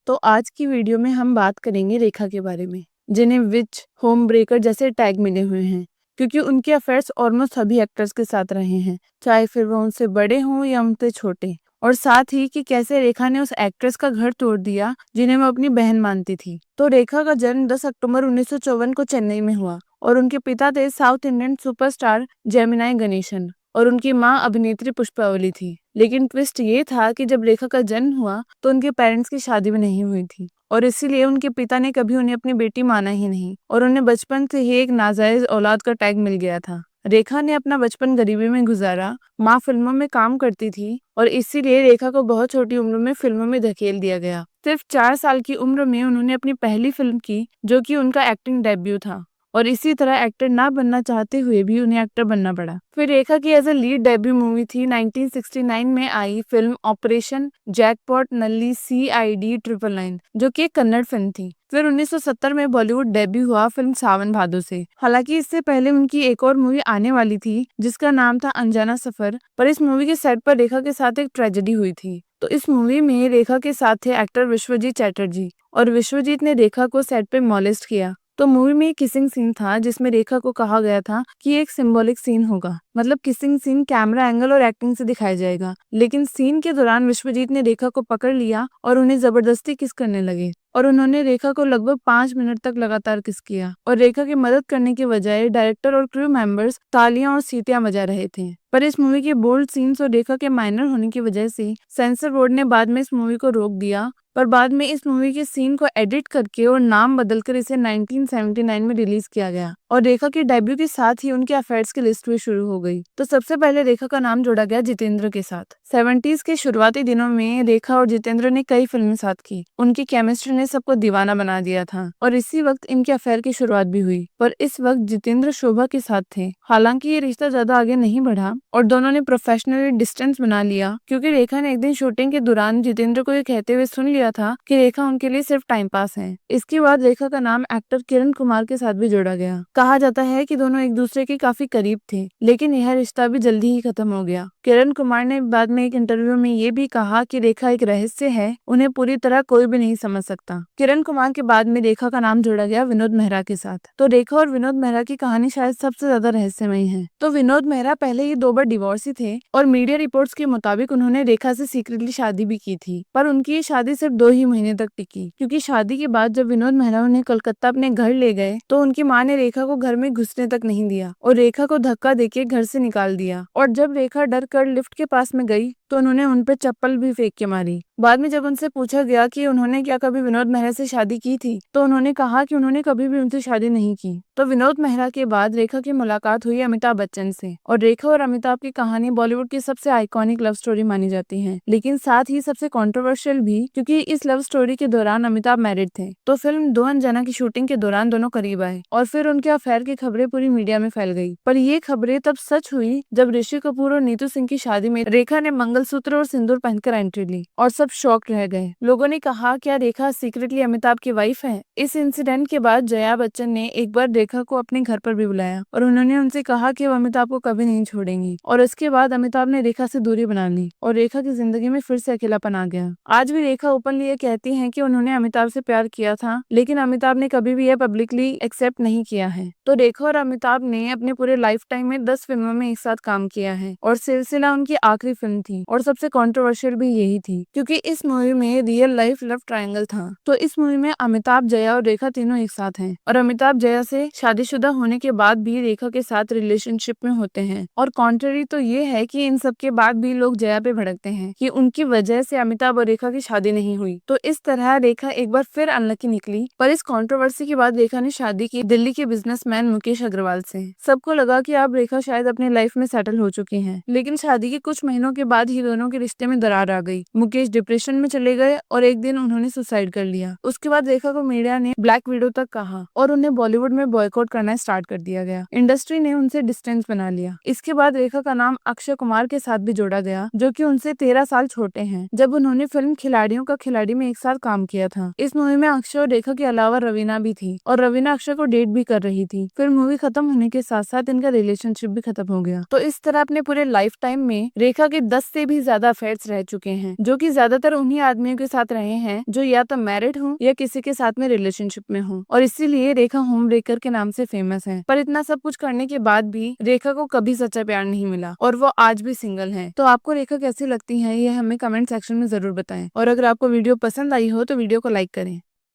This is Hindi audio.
तो आज की वीडियो में हम बात करेंगे रेखा के बारे में, जिन्हें विच, होम ब्रेकर जैसे टैग मिले हुए हैं, क्योंकि उनके अफेयर्स ऑलमोस्ट सभी एक्टर्स के साथ रहे हैं, चाहे फिर वो उनसे बड़े हों या उनसे छोटे। और साथ ही कि कैसे रेखा ने उस एक्ट्रेस का घर तोड़ दिया जिन्हें वो अपनी बहन मानती थी। तो रेखा का जन्म 10 अक्टूबर 1954 को चेन्नई में हुआ और उनके पिता थे south Indian superstar Gemini Ganesan और उनकी माँ अभिनेत्री पुष्पावली थी। लेकिन ट्विस्ट ये था कि जब रेखा का जन्म हुआ तो उनके पेरेंट्स की शादी भी नहीं हुई थी और इसीलिए उनके पिता ने कभी उन्हें अपनी बेटी माना ही नहीं और उन्हें बचपन से ही एक नाजायज औलाद का टैग मिल गया था। रेखा ने अपना बचपन गरीबी में गुजारा। माँ फिल्मों में काम करती थी और इसीलिए रेखा को बहुत छोटी उम्र में फिल्मों में धकेल दिया गया। सिर्फ 4 साल की उम्र में उन्होंने अपनी पहली फिल्म की, जो कि उनका एक्टिंग डेब्यू था और इसी तरह एक्टर ना बनना चाहते हुए भी उन्हें एक्टर बनना पड़ा। फिर रेखा की as a lead debut movie थी 1969 में आई फिल्म ऑपरेशन जैकपॉट नल्ली CID 999, जो कि एक कन्नड़ फिल्म थी। फिर 1970 में बॉलीवुड डेब्यू हुआ फिल्म सावन भादो से। हालांकि इससे पहले उनकी एक और मूवी आने वाली थी जिसका नाम था अनजाना सफर, पर इस मूवी के सेट पर रेखा के साथ एक ट्रेजेडी हुई थी। तो इस मूवी में रेखा के साथ थे एक्टर विश्वजीत चैटर्जी और विश्वजीत ने रेखा को सेट पे मॉलेस्ट किया। तो मूवी में एक किसिंग सीन था जिसमें रेखा को कहा गया था कि एक सिंबॉलिक सीन होगा, मतलब किसिंग सीन कैमरा एंगल और एक्टिंग से दिखाया जाएगा। लेकिन सीन के दौरान विश्वजीत ने रेखा को पकड़ लिया और उन्हें जबरदस्ती किस करने लगे और उन्होंने रेखा को लगभग 5 मिनट तक लगातार किस किया और रेखा की मदद करने के बजाय डायरेक्टर और क्रू मेंबर्स तालियां और सीटियां बजा रहे थे। पर इस मूवी के बोल्ड सीन्स और रेखा के माइनर होने की वजह से सेंसर बोर्ड ने बाद में इस मूवी को रोक दिया, पर बाद में इस मूवी के सीन को एडिट करके और नाम बदलकर इसे 1979 में रिलीज किया गया और रेखा के डेब्यू के साथ ही उनके अफेयर्स की लिस्ट भी शुरू हो गई। तो सबसे पहले रेखा का नाम जोड़ा गया जितेंद्र के साथ। 70s के शुरुआती दिनों में रेखा और जितेंद्र ने कई फिल्में साथ की। उनकी केमिस्ट्री ने सबको दीवाना बना दिया था और इसी वक्त इनके अफेयर की शुरुआत भी हुई। पर इस वक्त जितेंद्र शोभा के साथ थे। हालांकि ये रिश्ता ज्यादा आगे नहीं बढ़ा और दोनों ने प्रोफेशनली डिस्टेंस बना लिया, क्योंकि रेखा ने एक दिन शूटिंग के दौरान जितेंद्र को ये कहते हुए सुन लिया था कि रेखा उनके लिए सिर्फ टाइम पास है। इसके बाद रेखा का नाम एक्टर किरण कुमार के साथ भी जोड़ा गया। कहा जाता है कि दोनों एक दूसरे के काफी करीब थे, लेकिन यह रिश्ता भी जल्दी ही खत्म हो गया। किरण कुमार ने बाद में एक इंटरव्यू में ये भी कहा कि रेखा एक रहस्य है, उन्हें पूरी तरह कोई भी नहीं समझ सकता। किरण कुमार के बाद में रेखा का नाम जोड़ा गया विनोद मेहरा के साथ। तो रेखा और विनोद मेहरा की कहानी शायद सबसे ज्यादा रहस्यमय है। तो विनोद मेहरा पहले ही 2 बार डिवोर्सी थे और मीडिया रिपोर्ट्स के मुताबिक उन्होंने रेखा से सीक्रेटली शादी भी की थी, पर उनकी ये शादी सिर्फ 2 ही महीने तक टिकी, क्योंकि शादी के बाद जब विनोद मेहरा उन्हें कोलकाता अपने घर ले गए तो उनकी माँ ने रेखा को घर में घुसने तक नहीं दिया और रेखा को धक्का देके घर से निकाल दिया। और जब रेखा डर कर लिफ्ट के पास में गई तो उन्होंने उन पे चप्पल भी फेंक के मारी। बाद में जब उनसे पूछा गया कि उन्होंने क्या कभी विनोद मेहरा से शादी की थी, तो उन्होंने कहा कि उन्होंने कभी भी उनसे शादी नहीं की। तो विनोद मेहरा के बाद रेखा की मुलाकात हुई अमिताभ बच्चन से और रेखा और अमिताभ की कहानी बॉलीवुड की सबसे आइकॉनिक लव स्टोरी मानी जाती है, लेकिन साथ ही सबसे कंट्रोवर्शियल भी, क्योंकि इस लव स्टोरी के दौरान अमिताभ मैरिड थे। तो फिल्म दो अनजाना की शूटिंग के दौरान दोनों करीब आए और फिर उनके अफेयर की खबरें पूरी मीडिया में फैल गई। पर ये खबरें तब सच हुई जब ऋषि कपूर और नीतू सिंह की शादी में रेखा ने मंगलसूत्र और सिंदूर पहनकर एंट्री ली और सब शॉक्ड रह गए। लोगों ने कहा, क्या रेखा सीक्रेटली अमिताभ की वाइफ है? इस इंसिडेंट के बाद जया बच्चन ने एक बार रेखा को अपने घर पर भी बुलाया और उन्होंने उनसे कहा कि वो अमिताभ को कभी नहीं छोड़ेंगी। और इसके बाद अमिताभ ने रेखा से दूरी बना ली और रेखा की जिंदगी में फिर से अकेलापन आ गया। आज भी रेखा ओपनली ये कहती हैं कि उन्होंने अमिताभ से प्यार किया था, लेकिन अमिताभ ने कभी भी यह पब्लिकली एक्सेप्ट नहीं किया है। तो रेखा और अमिताभ ने अपने पूरे लाइफ टाइम में 10 फिल्मों में एक साथ काम किया है और सिलसिला उनकी आखिरी फिल्म थी और सबसे कंट्रोवर्शियल भी यही थी, क्योंकि इस मूवी में रियल लाइफ लव ट्रायंगल था। तो इस मूवी में अमिताभ, जया और रेखा तीनों एक साथ हैं और अमिताभ जया से शादीशुदा होने के बाद भी रेखा के साथ रिलेशनशिप में होते हैं। और कॉन्ट्ररी तो ये है कि इन सब के बाद भी लोग जया पे भड़कते हैं कि उनकी वजह से अमिताभ और रेखा की शादी नहीं हुई। तो इस तरह रेखा एक बार फिर अनलकी निकली। पर इस कंट्रोवर्सी के बाद रेखा ने शादी की दिल्ली के बिजनेसमैन मुकेश अग्रवाल से। सबको लगा कि अब रेखा शायद अपनी लाइफ में सेटल हो चुकी हैं, लेकिन शादी के कुछ महीनों के बाद ही दोनों के रिश्ते में दरार आ गई। मुकेश डिप्रेशन में चले गए और एक दिन उन्होंने सुसाइड कर लिया। उसके बाद रेखा को मीडिया ने ब्लैक विडो तक कहा और उन्हें बॉलीवुड में बॉयकॉट करना स्टार्ट कर दिया गया। इंडस्ट्री ने उनसे डिस्टेंस बना लिया। इसके बाद रेखा का नाम अक्षय कुमार के साथ भी जोड़ा गया, जो कि उनसे 13 साल छोटे हैं, जब उन्होंने फिल्म खिलाड़ियों का खिलाड़ी में एक साथ काम किया था। इस मूवी में अक्षय और रेखा के अलावा रवीना भी थी और रवीना अक्षय को डेट भी कर रही थी। फिर मूवी खत्म होने के साथ साथ इनका रिलेशनशिप भी खत्म हो गया। तो इस तरह अपने पूरे लाइफ टाइम में रेखा के 10 से भी ज्यादा अफेयर्स रह चुके हैं, जो कि ज्यादातर उन्हीं आदमियों के साथ रहे हैं जो या तो मैरिड हो या किसी के साथ में रिलेशनशिप में हो, और इसीलिए रेखा होम ब्रेकर के नाम से फेमस है। पर इतना सब कुछ करने के बाद भी रेखा को कभी सच्चा प्यार नहीं मिला और वो आज भी सिंगल है। तो आपको रेखा कैसी लगती है, ये हमें कमेंट सेक्शन में जरूर बताएं, और अगर आपको वीडियो पसंद आई हो तो वीडियो को लाइक करें।